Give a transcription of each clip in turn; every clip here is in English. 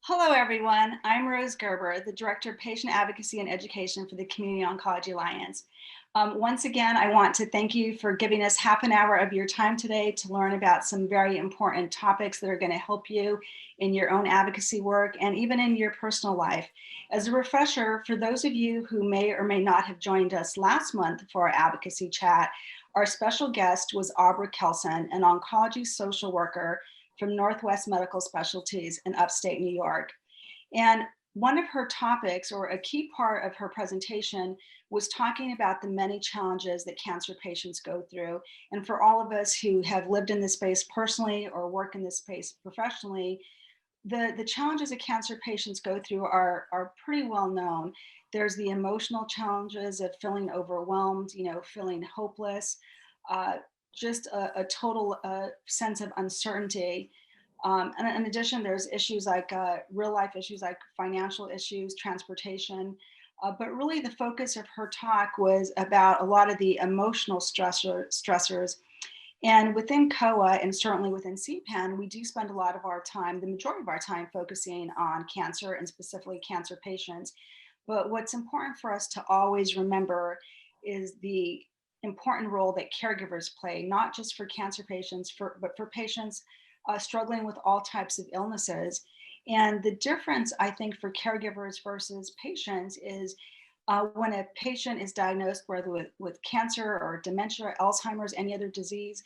Hello, everyone. I'm Rose Gerber, the Director of Patient Advocacy and Education for the Community Oncology Alliance. Once again, I want to thank you for giving us half an hour of your time today to learn about some very important topics that are going to help you in your own advocacy work and even in your personal life. As a refresher, for those of you who may or may not have joined us last month for our advocacy chat, our special guest was Aubrey Kelson, an oncology social worker from Northwest Medical Specialties in upstate New York. And one of her topics, or a key part of her presentation, was talking about the many challenges that cancer patients go through. And for all of us who have lived in this space personally or work in this space professionally, the challenges that cancer patients go through are pretty well known. There's the emotional challenges of feeling overwhelmed, feeling hopeless, uh, just a total sense of uncertainty. And in addition, there's issues like real life issues like financial issues, transportation. But really, the focus of her talk was about a lot of the emotional stressors. And within COA and certainly within CPAN, we do spend a lot of our time, the majority of our time, focusing on cancer and specifically cancer patients. But what's important for us to always remember is the important role that caregivers play, not just for cancer patients, but for patients struggling with all types of illnesses. And the difference, I think, for caregivers versus patients is when a patient is diagnosed, whether with cancer or dementia, or Alzheimer's, any other disease,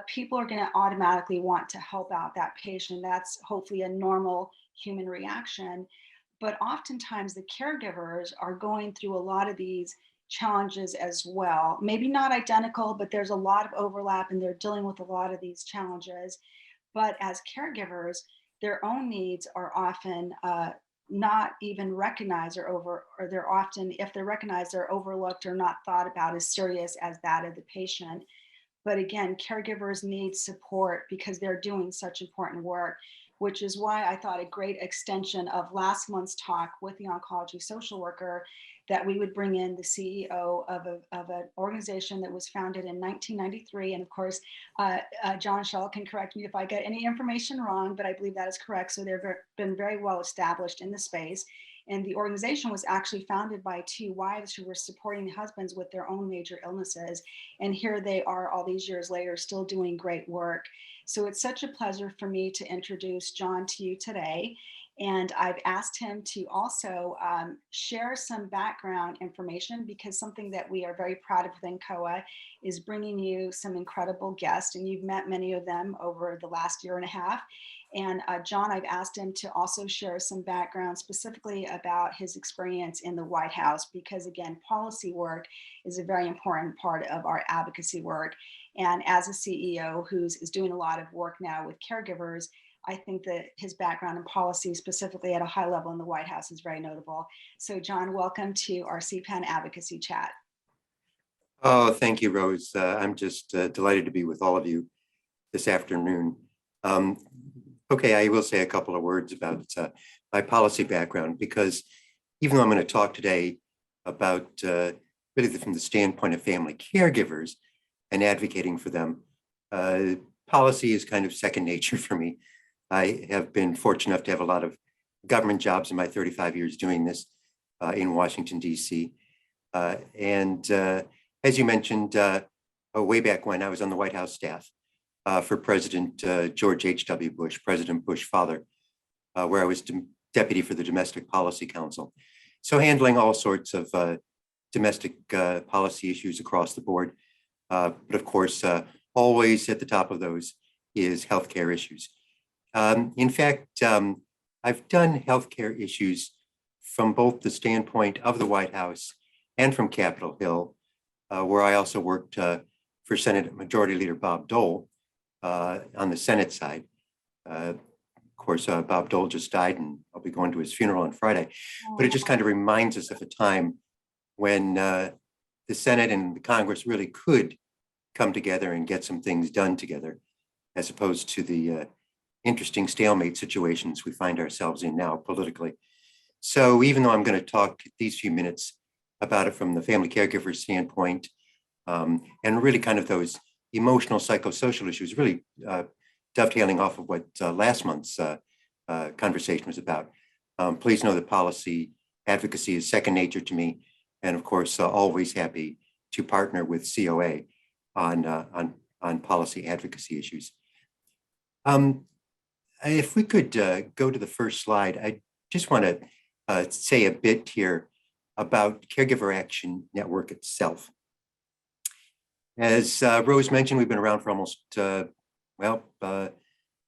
people are going to automatically want to help out that patient. That's hopefully a normal human reaction. But oftentimes the caregivers are going through a lot of these challenges as well. Maybe not identical, but there's a lot of overlap and they're dealing with a lot of these challenges. But as caregivers, their own needs are often not even recognized or they're often, if they're recognized, they're overlooked or not thought about as serious as that of the patient. But again, caregivers need support because they're doing such important work, which is why I thought a great extension of last month's talk with the oncology social worker that we would bring in the CEO of an organization that was founded in 1993. And of course, John Schall can correct me if I get any information wrong, but I believe that is correct. So they've been very well established in the space. And the organization was actually founded by two wives who were supporting husbands with their own major illnesses. And here they are all these years later, still doing great work. So it's such a pleasure for me to introduce John to you today. And I've asked him to also share some background information because something that we are very proud of within COA is bringing you some incredible guests. And you've met many of them over the last year and a half. And John, I've asked him to also share some background specifically about his experience in the White House, because again, policy work is a very important part of our advocacy work. And as a CEO who's is doing a lot of work now with caregivers, I think that his background in policy, specifically at a high level in the White House, is very notable. So John, welcome to our CPAN advocacy chat. Oh, thank you, Rose. I'm just delighted to be with all of you this afternoon. Okay, I will say a couple of words about my policy background, because even though I'm going to talk today about really from the standpoint of family caregivers and advocating for them, policy is kind of second nature for me. I have been fortunate enough to have a lot of government jobs in my 35 years doing this in Washington, D.C. As you mentioned, way back when I was on the White House staff for President George H.W. Bush, President Bush father, where I was deputy for the Domestic Policy Council. So handling all sorts of domestic policy issues across the board. But of course, always at the top of those is healthcare issues. In fact, I've done healthcare issues from both the standpoint of the White House and from Capitol Hill, where I also worked for Senate Majority Leader Bob Dole on the Senate side. Of course, Bob Dole just died, and I'll be going to his funeral on Friday. But it just kind of reminds us of a time when the Senate and the Congress really could come together and get some things done together, as opposed to the interesting stalemate situations we find ourselves in now politically. So even though I'm going to talk these few minutes about it from the family caregiver standpoint, and really kind of those emotional psychosocial issues, really dovetailing off of what last month's conversation was about. Please know that policy advocacy is second nature to me, and of course, always happy to partner with COA on policy advocacy issues. If we could go to the first slide, I just want to say a bit here about Caregiver Action Network itself. As Rose mentioned, we've been around for almost,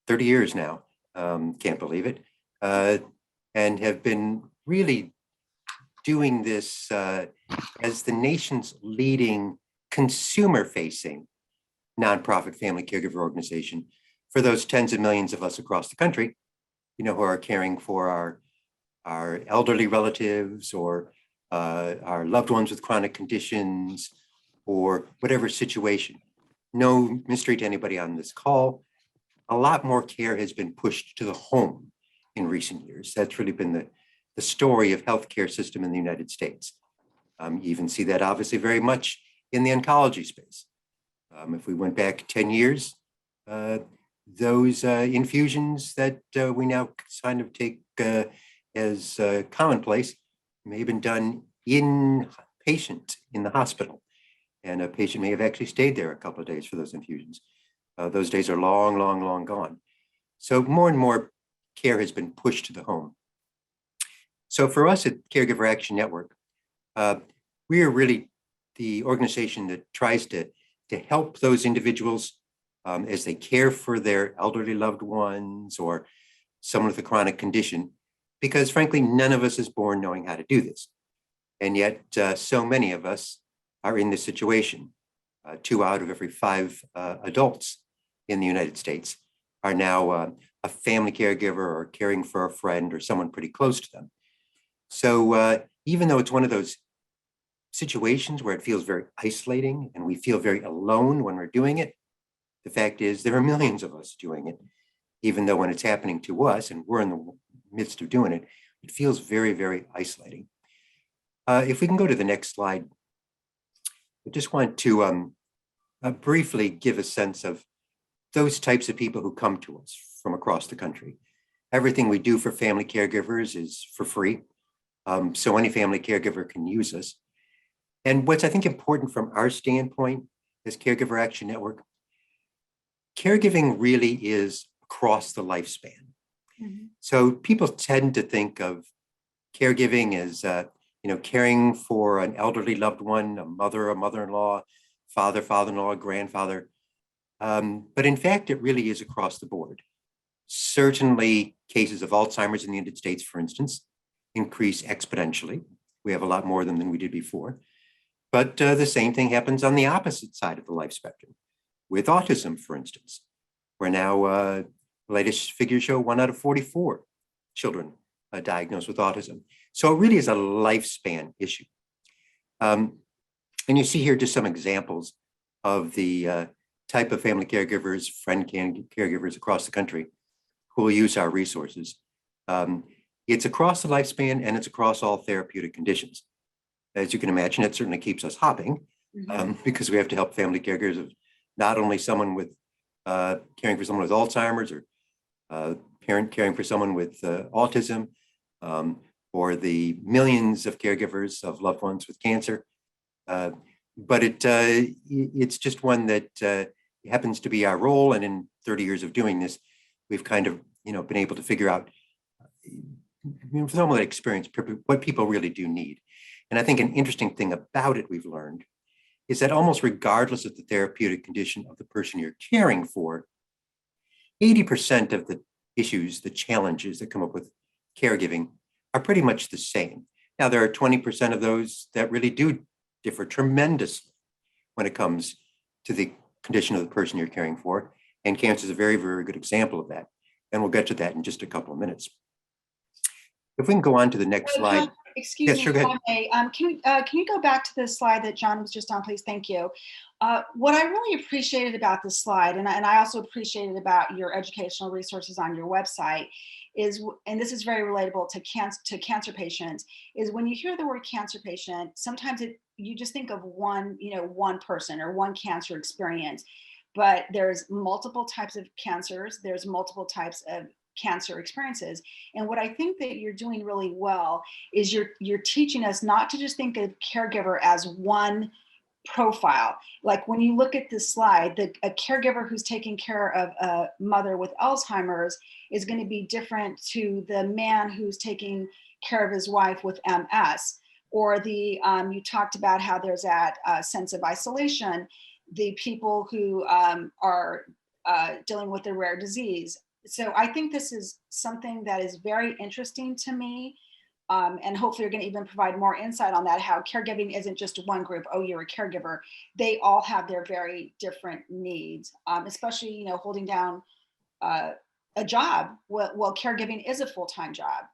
30 years now, can't believe it, and have been really doing this as the nation's leading consumer-facing nonprofit family caregiver organization for those tens of millions of us across the country, who are caring for our elderly relatives or our loved ones with chronic conditions or whatever situation. No mystery to anybody on this call. A lot more care has been pushed to the home in recent years. That's really been the story of healthcare system in the United States. You even see that obviously very much in the oncology space. If we went back 10 years, those infusions that we now kind of take as commonplace may have been done inpatient in the hospital. And a patient may have actually stayed there a couple of days for those infusions. Those days are long, long, long gone. So more and more care has been pushed to the home. So for us at Caregiver Action Network, we are really the organization that tries to help those individuals as they care for their elderly loved ones or someone with a chronic condition, because frankly, none of us is born knowing how to do this. And yet so many of us are in this situation. 2 out of every 5 adults in the United States are now a family caregiver or caring for a friend or someone pretty close to them. So even though it's one of those situations where it feels very isolating and we feel very alone when we're doing it, the fact is there are millions of us doing it, even though when it's happening to us and we're in the midst of doing it, it feels very, very isolating. If we can go to the next slide, I just want to briefly give a sense of those types of people who come to us from across the country. Everything we do for family caregivers is for free. So any family caregiver can use us. And what's I think important from our standpoint as Caregiver Action Network, caregiving really is across the lifespan. Mm-hmm. So people tend to think of caregiving as caring for an elderly loved one, a mother, a mother-in-law, father, father-in-law, grandfather. But in fact, it really is across the board. Certainly cases of Alzheimer's in the United States, for instance, increase exponentially. We have a lot more than we did before. But the same thing happens on the opposite side of the life spectrum. With autism, for instance, where now latest figures show 1 out of 44 children diagnosed with autism. So it really is a lifespan issue. And you see here just some examples of the type of family caregivers, friend caregivers across the country who will use our resources. It's across the lifespan and it's across all therapeutic conditions. As you can imagine, it certainly keeps us hopping because we have to help family caregivers of not only someone with caring for someone with Alzheimer's or parent caring for someone with autism, or the millions of caregivers of loved ones with cancer. But it's just one that happens to be our role. And in 30 years of doing this, we've kind of been able to figure out from some of that experience what people really do need. And I think an interesting thing about it we've learned is that almost regardless of the therapeutic condition of the person you're caring for, 80% of the issues, the challenges that come up with caregiving are pretty much the same. Now, there are 20% of those that really do differ tremendously when it comes to the condition of the person you're caring for. And cancer is a very, very good example of that. And we'll get to that in just a couple of minutes. If we can go on to the next slide. Excuse me, sure, can you go back to the slide that John was just on, please? Thank you. What I really appreciated about this slide, and I also appreciated about your educational resources on your website, is, and this is very relatable to cancer patients, is when you hear the word cancer patient, sometimes you just think of one person or one cancer experience. But there's multiple types of cancers. There's multiple types of cancer experiences. And what I think that you're doing really well is you're teaching us not to just think of caregiver as one profile. Like when you look at this slide, a caregiver who's taking care of a mother with Alzheimer's is going to be different to the man who's taking care of his wife with MS. Or you talked about how there's that sense of isolation, the people who are dealing with a rare disease. So I think this is something that is very interesting to me. And hopefully you're going to even provide more insight on that, how caregiving isn't just one group. Oh, you're a caregiver. They all have their very different needs, especially, holding down a job. Well, caregiving is a full-time job.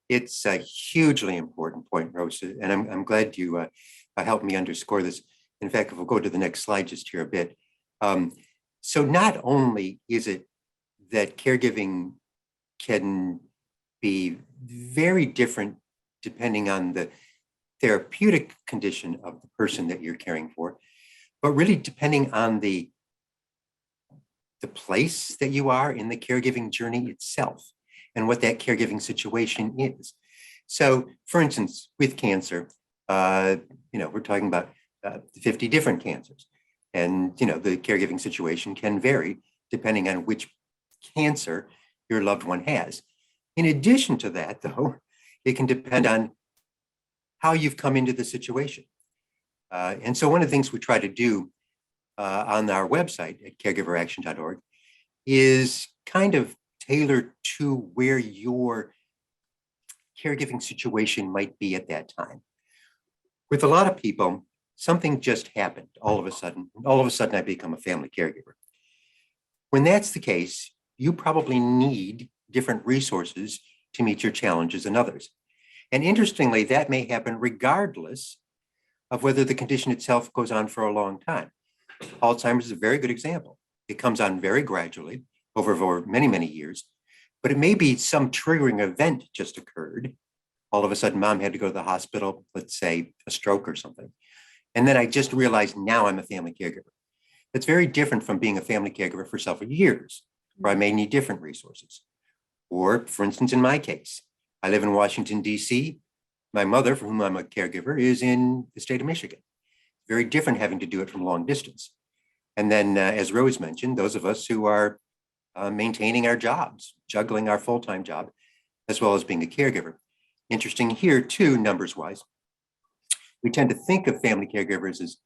It's a hugely important point, Rose, and I'm glad you helped me underscore this. In fact, if we'll go to the next slide just here a bit. So not only is it that caregiving can be very different depending on the therapeutic condition of the person that you're caring for, but really depending on the place that you are in the caregiving journey itself and what that caregiving situation is. So for instance, with cancer, we're talking about 50 different cancers. And, the caregiving situation can vary depending on which cancer your loved one has. In addition to that, though, it can depend on how you've come into the situation. And so one of the things we try to do on our website at caregiveraction.org is kind of tailor to where your caregiving situation might be at that time. With a lot of people, something just happened all of a sudden. All of a sudden, I become a family caregiver. When that's the case, you probably need different resources to meet your challenges than others. And interestingly, that may happen regardless of whether the condition itself goes on for a long time. Alzheimer's is a very good example. It comes on very gradually over many, many years, but it may be some triggering event just occurred. All of a sudden, mom had to go to the hospital, let's say a stroke or something. And then I just realized now I'm a family caregiver. That's very different from being a family caregiver for several years, where I may need different resources. Or for instance, in my case, I live in Washington, D.C. My mother, for whom I'm a caregiver, is in the state of Michigan. Very different having to do it from long distance. And then, as Rose mentioned, those of us who are maintaining our jobs, juggling our full-time job, as well as being a caregiver. Interesting here too, numbers-wise. We tend to think of family caregivers as,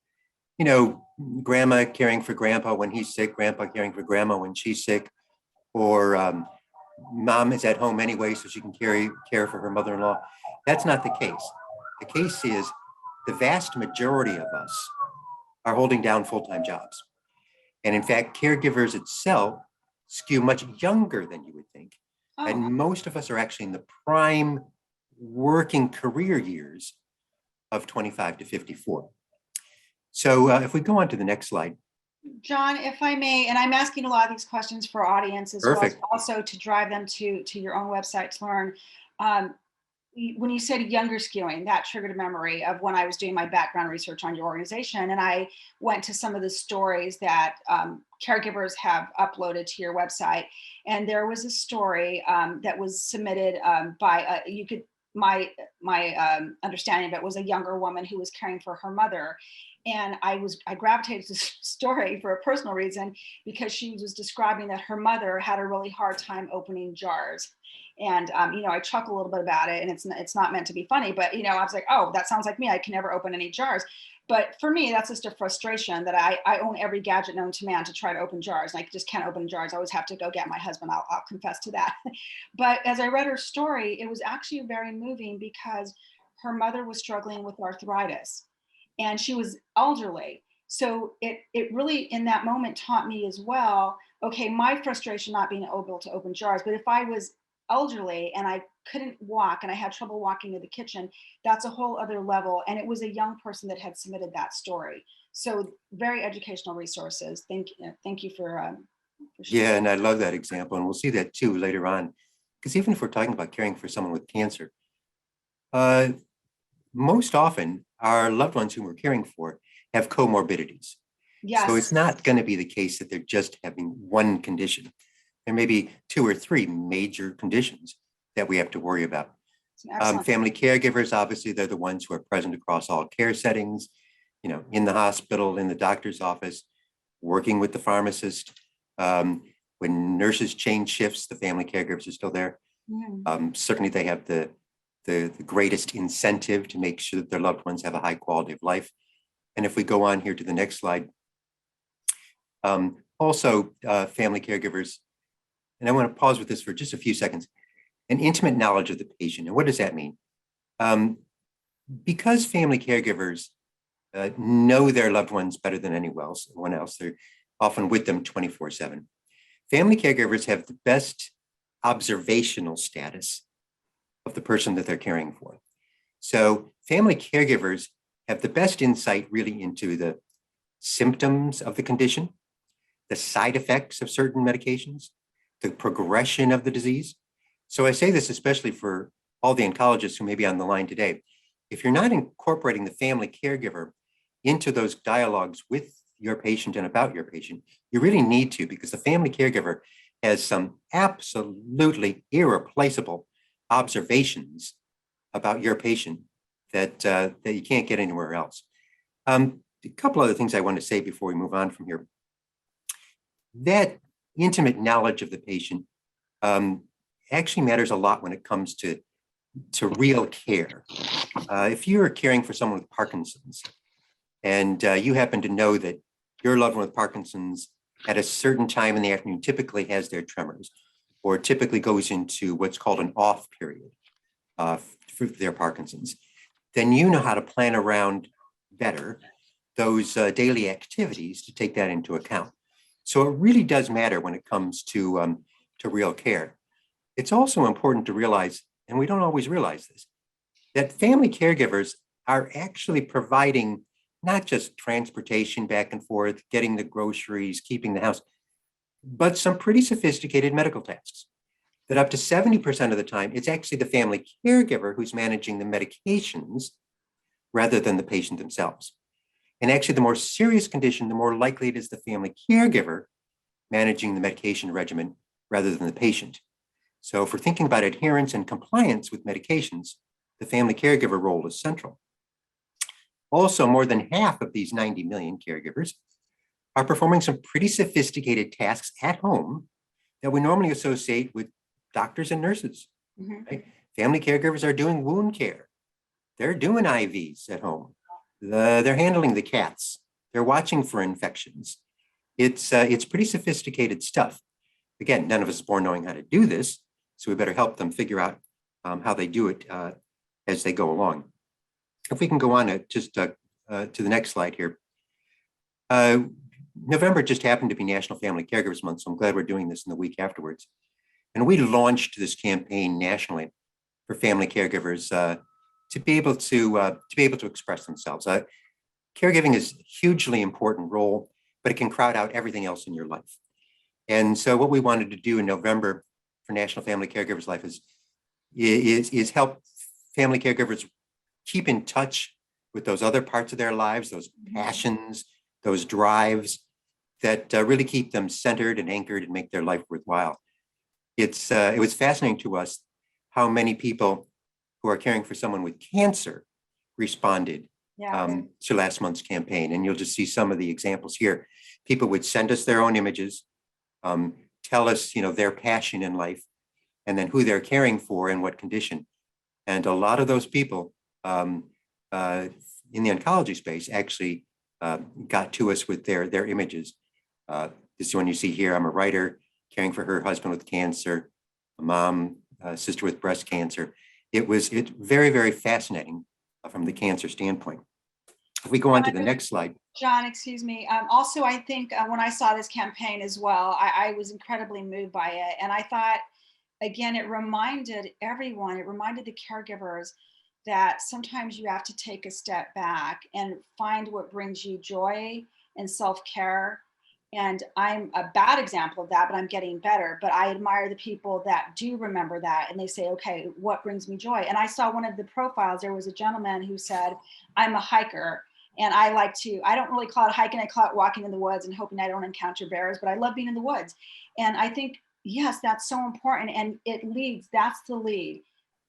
grandma caring for grandpa when he's sick, grandpa caring for grandma when she's sick, or mom is at home anyway, so she can care for her mother-in-law. That's not the case. The case is the vast majority of us are holding down full-time jobs. And in fact, caregivers itself skew much younger than you would think. Oh. And most of us are actually in the prime working career years of 25 to 54. So if we go on to the next slide. John, if I may, and I'm asking a lot of these questions for audience as well, as also to drive them to your own website to learn. When you said younger skewing, that triggered a memory of when I was doing my background research on your organization, and I went to some of the stories that caregivers have uploaded to your website. And there was a story that was submitted by my understanding of it was a younger woman who was caring for her mother. And I gravitated to this story for a personal reason, because she was describing that her mother had a really hard time opening jars. And, I chuckle a little bit about it, and it's not meant to be funny, but, I was like, oh, that sounds like me. I can never open any jars. But for me, that's just a frustration that I own every gadget known to man to try to open jars. And I just can't open jars. I always have to go get my husband. I'll confess to that. But as I read her story, it was actually very moving because her mother was struggling with arthritis and she was elderly. So it really, in that moment, taught me as well, okay, my frustration not being able to open jars, but if I was elderly and I couldn't walk and I had trouble walking to the kitchen, that's a whole other level. And it was a young person that had submitted that story. So very educational resources. Thank you for sharing. Yeah, and I love that example. And we'll see that too later on. Because even if we're talking about caring for someone with cancer, most often our loved ones who we're caring for have comorbidities. Yes. So it's not going to be the case that they're just having one condition. There may be 2 or 3 major conditions that we have to worry about. Family caregivers, obviously, they're the ones who are present across all care settings, in the hospital, in the doctor's office, working with the pharmacist. When nurses change shifts, the family caregivers are still there. Certainly, they have the greatest incentive to make sure that their loved ones have a high quality of life. And if we go on here to the next slide, also family caregivers, and I want to pause with this for just a few seconds, an intimate knowledge of the patient. And what does that mean? Because family caregivers know their loved ones better than anyone else, they're often with them 24/7. Family caregivers have the best observational status of the person that they're caring for. So family caregivers have the best insight really into the symptoms of the condition, the side effects of certain medications, the progression of the disease. So I say this especially for all the oncologists who may be on the line today. If you're not incorporating the family caregiver into those dialogues with your patient and about your patient, you really need to, because the family caregiver has some absolutely irreplaceable observations about your patient that you can't get anywhere else. A couple other things I want to say before we move on from here. That intimate knowledge of the patient actually matters a lot when it comes to real care. If you're caring for someone with Parkinson's and you happen to know that your loved one with Parkinson's at a certain time in the afternoon typically has their tremors or typically goes into what's called an off period for their Parkinson's, then you know how to plan around better those daily activities to take that into account. So it really does matter when it comes to real care. It's also important to realize, and we don't always realize this, that family caregivers are actually providing not just transportation back and forth, getting the groceries, keeping the house, but some pretty sophisticated medical tasks. That up to 70% of the time, it's actually the family caregiver who's managing the medications rather than the patient themselves. And actually, the more serious condition, the more likely it is the family caregiver managing the medication regimen rather than the patient. So if we're thinking about adherence and compliance with medications, the family caregiver role is central. Also, more than half of these 90 million caregivers are performing some pretty sophisticated tasks at home that we normally associate with doctors and nurses. Right? Family caregivers are doing wound care. They're doing IVs at home. They're handling the cats. They're watching for infections. It's pretty sophisticated stuff. Again, none of us are born knowing how to do this, so we better help them figure out how they do it as they go along. If we can go on to the next slide here. November just happened to be National Family Caregivers Month, so I'm glad we're doing this in the week afterwards. And we launched this campaign nationally for family caregivers to be able to express themselves. Caregiving is a hugely important role, but it can crowd out everything else in your life. And so what we wanted to do in November for National Family Caregivers Life is help family caregivers keep in touch with those other parts of their lives, those passions, those drives that really keep them centered and anchored and make their life worthwhile. It was fascinating to us how many people who are caring for someone with cancer responded to last month's campaign. And you'll just see some of the examples here. People would send us their own images, tell us, their passion in life, and then who they're caring for and what condition. And a lot of those people in the oncology space actually got to us with their images. This is one you see here. I'm a writer caring for her husband with cancer, a mom, a sister with breast cancer. It's very, very fascinating from the cancer standpoint. If we go on to the next slide. John, excuse me. Also, I think when I saw this campaign as well, I was incredibly moved by it. And I thought, again, it reminded everyone, it reminded the caregivers that sometimes you have to take a step back and find what brings you joy and self-care. And I'm a bad example of that, but I'm getting better. But I admire the people that do remember that. And they say, okay, what brings me joy? And I saw one of the profiles, there was a gentleman who said, I'm a hiker. And I don't really call it hiking, I call it walking in the woods and hoping I don't encounter bears, but I love being in the woods. And I think, Yes, that's so important. And it leads, that's the lead.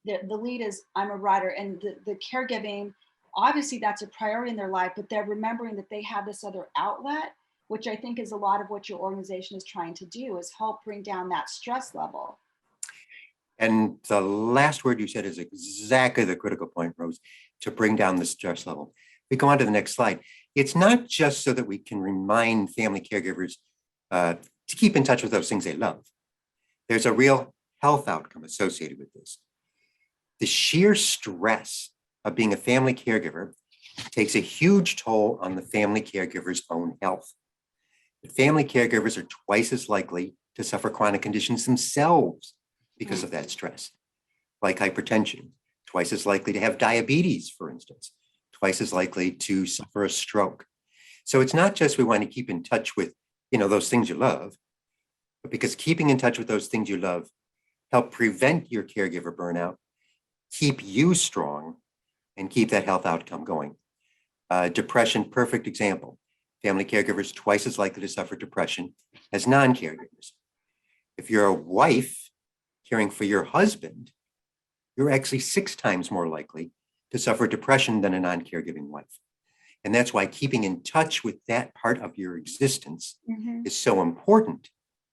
The lead is I'm a writer, and the caregiving, obviously that's a priority in their life, but they're remembering that they have this other outlet, which I think is a lot of what your organization is trying to do, is help bring down that stress level. And the last word you said is exactly the critical point, Rose, to bring down the stress level. We go on to the next slide. It's not just so that we can remind family caregivers to keep in touch with those things they love. There's a real health outcome associated with this. The sheer stress of being a family caregiver takes a huge toll on the family caregiver's own health. The family caregivers are twice as likely to suffer chronic conditions themselves because of that stress, like hypertension, twice as likely to have diabetes, for instance, twice as likely to suffer a stroke. So it's not just we want to keep in touch with, those things you love, but because keeping in touch with those things you love help prevent your caregiver burnout, keep you strong, and keep that health outcome going. Depression, perfect example. Family caregivers twice as likely to suffer depression as non-caregivers. If you're a wife caring for your husband, you're actually 6 times more likely to suffer depression than a non-caregiving wife. And that's why keeping in touch with that part of your existence is so important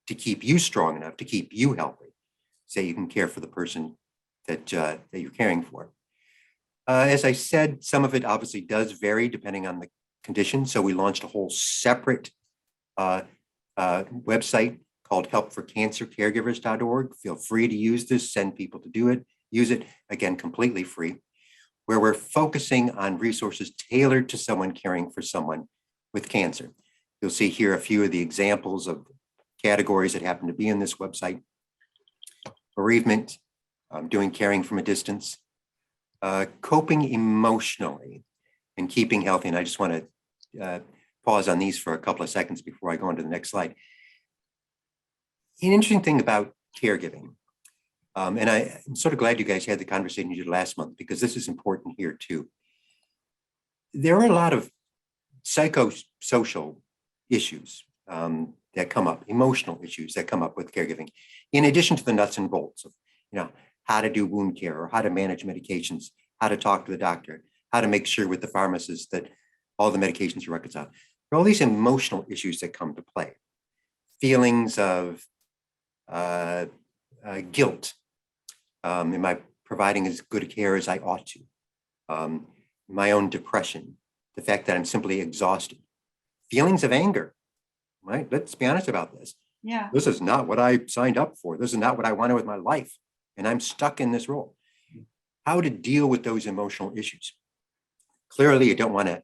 to keep you strong enough, to keep you healthy, so you can care for the person that you're caring for. As I said, some of it obviously does vary depending on the condition. So we launched a whole separate website called helpforcancercaregivers.org. Feel free to use this, send people to use it, again, completely free, where we're focusing on resources tailored to someone caring for someone with cancer. You'll see here a few of the examples of categories that happen to be in this website. Bereavement, doing caring from a distance, coping emotionally, and keeping healthy. And I just want to pause on these for a couple of seconds before I go on to the next slide. An interesting thing about caregiving, and I'm sort of glad you guys had the conversation you did last month, because this is important here too. There are a lot of psychosocial issues that come up, emotional issues that come up with caregiving, in addition to the nuts and bolts of, how to do wound care, or how to manage medications, how to talk to the doctor, how to make sure with the pharmacist that all the medications are reconciled. There are all these emotional issues that come to play. Feelings of guilt. Am I providing as good care as I ought to? My own depression, the fact that I'm simply exhausted. Feelings of anger, right? Let's be honest about this. Yeah. This is not what I signed up for. This is not what I wanted with my life. And I'm stuck in this role. How to deal with those emotional issues. Clearly, you don't want to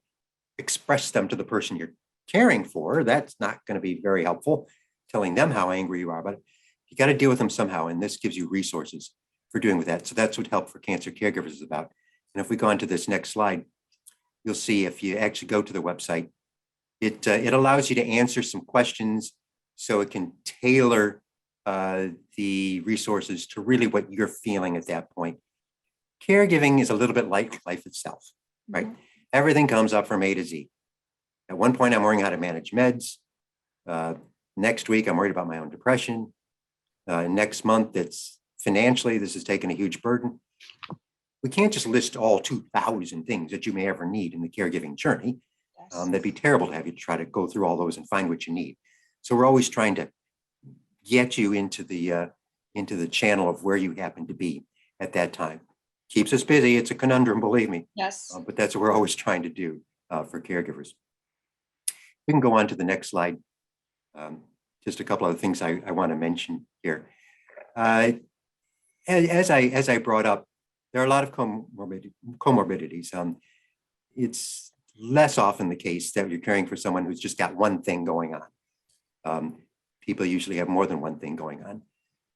express them to the person you're caring for. That's not going to be very helpful, telling them how angry you are, but you got to deal with them somehow. And this gives you resources for doing with that. So that's what Help for Cancer Caregivers is about. And if we go on to this next slide, you'll see if you actually go to the website, it allows you to answer some questions so it can tailor the resources to really what you're feeling at that point. Caregiving is a little bit like life itself, right? Everything comes up from A to Z. At one point, I'm worrying how to manage meds. Next week, I'm worried about my own depression. Next month, it's financially, this has taken a huge burden. We can't just list all 2,000 things that you may ever need in the caregiving journey. That'd be terrible to have you try to go through all those and find what you need. So we're always trying to get you into the channel of where you happen to be at that time. Keeps us busy. It's a conundrum, believe me. Yes. But that's what we're always trying to do for caregivers. We can go on to the next slide. Just a couple of things I want to mention here. As I brought up, there are a lot of comorbidities. It's less often the case that you're caring for someone who's just got one thing going on. People usually have more than one thing going on.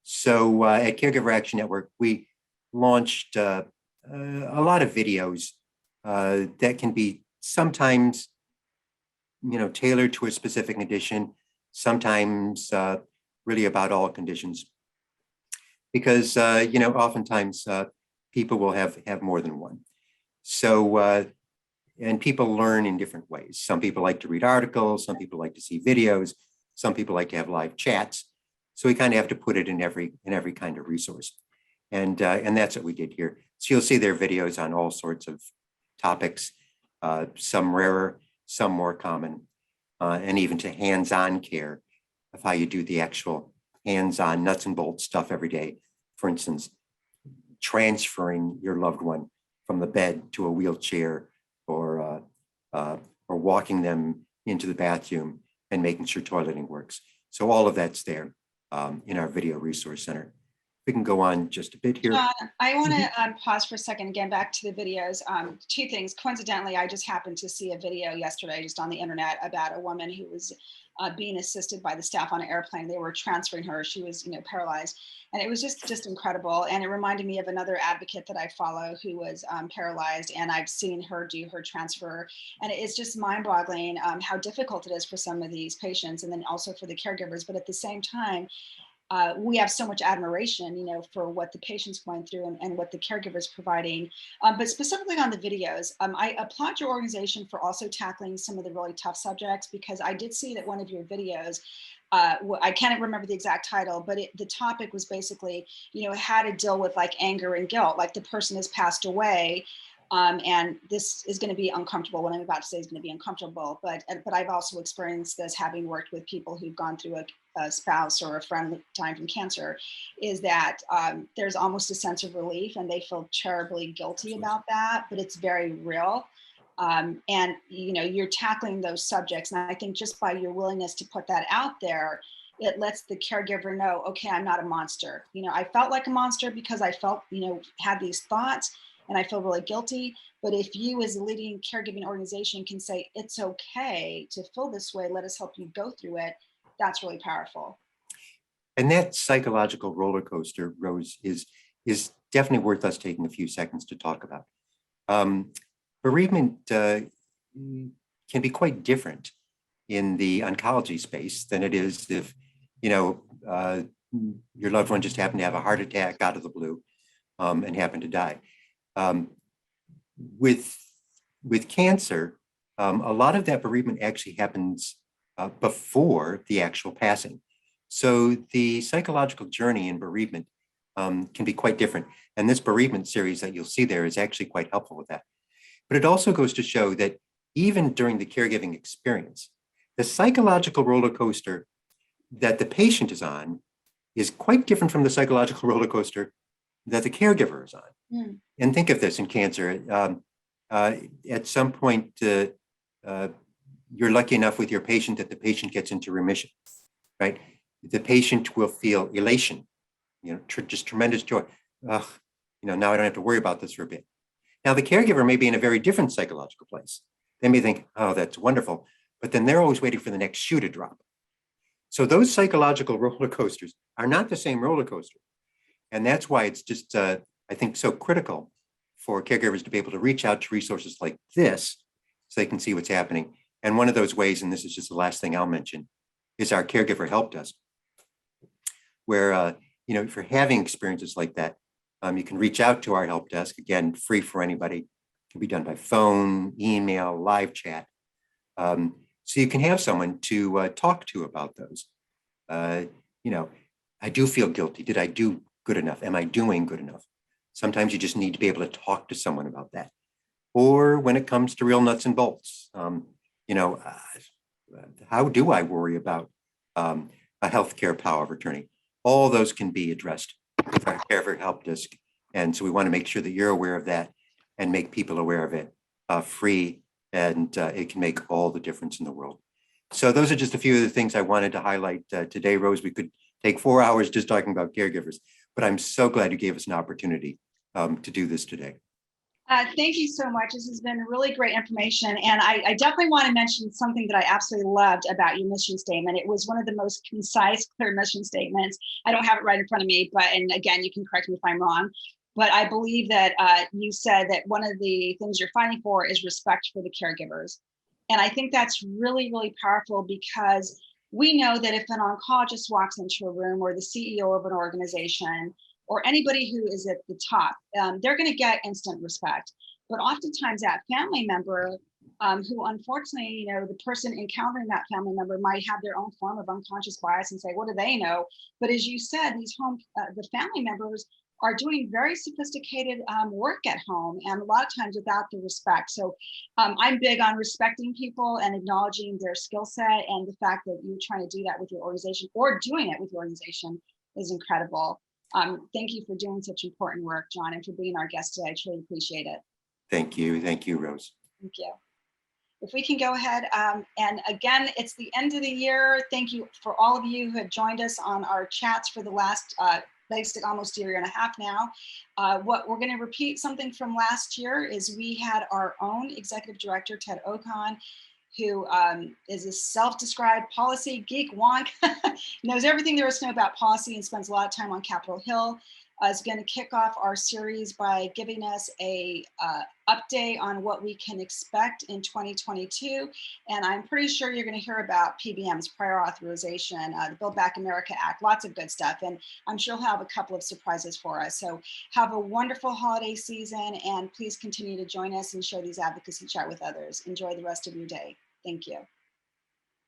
So at Caregiver Action Network, we launched a lot of videos that can be sometimes, tailored to a specific condition, sometimes really about all conditions. Because, oftentimes people will have more than one. So, and people learn in different ways. Some people like to read articles, some people like to see videos, some people like to have live chats. So we kind of have to put it in every kind of resource. And that's what we did here. So you'll see their videos on all sorts of topics, some rarer, some more common, and even to hands-on care of how you do the actual hands-on nuts and bolts stuff every day. For instance, transferring your loved one from the bed to a wheelchair, or walking them into the bathroom and making sure toileting works. So all of that's there in our video resource center. We can go on just a bit here. I want to pause for a second, again, back to the videos. Two things. Coincidentally, I just happened to see a video yesterday just on the internet about a woman who was being assisted by the staff on an airplane. They were transferring her. She was, paralyzed. And it was just incredible. And it reminded me of another advocate that I follow who was paralyzed, and I've seen her do her transfer. And it's just mind-boggling how difficult it is for some of these patients, and then also for the caregivers. But at the same time, we have so much admiration, for what the patient's going through and what the caregiver is providing. But specifically on the videos, I applaud your organization for also tackling some of the really tough subjects, because I did see that one of your videos, I can't remember the exact title, but the topic was basically, how to deal with like anger and guilt, like the person has passed away. And this is going to be uncomfortable. What I'm about to say is going to be uncomfortable, but I've also experienced this, having worked with people who've gone through a spouse or a friend dying from cancer, is that there's almost a sense of relief, and they feel terribly guilty about that, but it's very real. And you're tackling those subjects, and I think just by your willingness to put that out there, it lets the caregiver know, okay, I'm not a monster. I felt like a monster because I felt, had these thoughts, and I feel really guilty. But if you, as a leading caregiving organization, can say, it's okay to feel this way, let us help you go through it, that's really powerful. And that psychological roller coaster, Rose, is definitely worth us taking a few seconds to talk about. Bereavement can be quite different in the oncology space than it is if, your loved one just happened to have a heart attack out of the blue and happened to die. With cancer, a lot of that bereavement actually happens before the actual passing. So the psychological journey in bereavement can be quite different. And this bereavement series that you'll see there is actually quite helpful with that. But it also goes to show that even during the caregiving experience, the psychological roller coaster that the patient is on is quite different from the psychological roller coaster that the caregiver is on. Mm. And think of this in cancer. At some point, you're lucky enough with your patient that the patient gets into remission, right? The patient will feel elation, just tremendous joy. Now I don't have to worry about this for a bit. Now the caregiver may be in a very different psychological place. They may think, oh, that's wonderful. But then they're always waiting for the next shoe to drop. So those psychological roller coasters are not the same roller coaster. And that's why it's just, I think, so critical for caregivers to be able to reach out to resources like this so they can see what's happening. And one of those ways, and this is just the last thing I'll mention, is our Caregiver Help Desk, where, if you're having experiences like that, you can reach out to our help desk, again, free for anybody. It can be done by phone, email, live chat. So you can have someone to talk to about those. I do feel guilty. Did I do good enough? Am I doing good enough? Sometimes you just need to be able to talk to someone about that. Or when it comes to real nuts and bolts, how do I worry about a healthcare power of attorney? All those can be addressed with our Caregiver Help Desk. And so we want to make sure that you're aware of that and make people aware of it free, and it can make all the difference in the world. So those are just a few of the things I wanted to highlight today, Rose. We could take 4 hours just talking about caregivers, but I'm so glad you gave us an opportunity to do this today. Thank you so much. This has been really great information. And I definitely want to mention something that I absolutely loved about your mission statement. It was one of the most concise, clear mission statements. I don't have it right in front of me, and again, you can correct me if I'm wrong. But I believe that you said that one of the things you're fighting for is respect for the caregivers. And I think that's really, really powerful, because we know that if an oncologist walks into a room, or the CEO of an organization, or anybody who is at the top, they're going to get instant respect. But oftentimes that family member who unfortunately, the person encountering that family member might have their own form of unconscious bias and say, what do they know? But as you said, the family members are doing very sophisticated work at home, and a lot of times without the respect. So I'm big on respecting people and acknowledging their skill set, and the fact that you're trying to do that with your organization or doing it with your organization is incredible. Thank you for doing such important work, John, and for being our guest today. I truly appreciate it. Thank you. Thank you, Rose. Thank you. If we can go ahead, and again, it's the end of the year. Thank you for all of you who have joined us on our chats for the last almost a year and a half now. What we're going to repeat something from last year is we had our own executive director, Ted Okon, who is a self-described policy geek wonk, knows everything there is to know about policy and spends a lot of time on Capitol Hill. Is going to kick off our series by giving us a update on what we can expect in 2022. And I'm pretty sure you're going to hear about PBMs, prior authorization, the Build Back America Act, lots of good stuff. And I'm sure he'll have a couple of surprises for us. So have a wonderful holiday season, and please continue to join us and share these advocacy chat with others. Enjoy the rest of your day. Thank you.